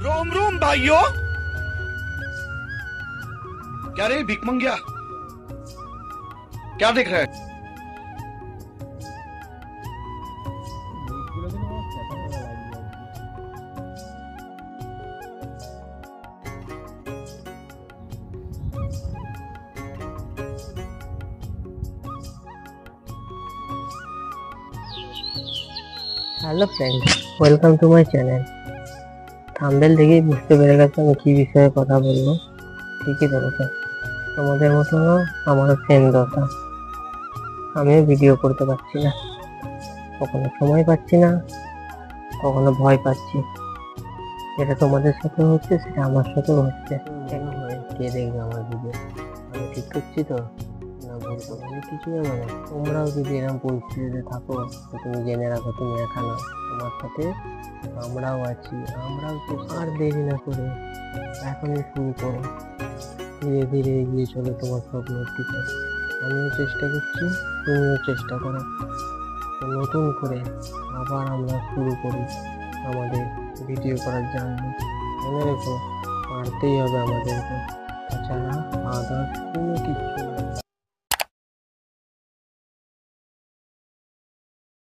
रोम रोम भाइयों। क्या रे भिख मंगिया, क्या देख रहा है? Hello friend, welcome to my channel. Thumbnail দেখেই বুঝতে পেরে গেছে আমি কী বিষয়ে কথা বলবো। ঠিকই ধরেছে, তোমাদের মতনও আমারও সেম দশা। আমিও ভিডিও করতে পারছি না, কখনো সময় পাচ্ছি না, কখনো ভয় পাচ্ছি। যেটা তোমাদের সাথে হচ্ছে সেটা আমার সাথেও হচ্ছে। কে দেখবে আমার ভিডিও? আমি ঠিক করছি তো না ভুল করছি? আমি কিছুই জানো না। তোমরাও যদি এরকম পরিস্থিতিতে থাকো তো তুমি জেনে রাখো তুমি একা নও, তোমার সাথে আমরাও আছি। আমরাও তো আর দেরি না করে এখনই শুরু করো, ধীরে ধীরে এগিয়ে চলো তোমার স্বপ্নের দিকে। আমিও চেষ্টা করছি, তুমিও চেষ্টা করো। তো নতুন করে আবার আমরা শুরু করি আমাদের ভিডিও করার জার্নি। মনে রেখো, পারতেই হবে আমাদেরকে, তাছাড়া আদার্স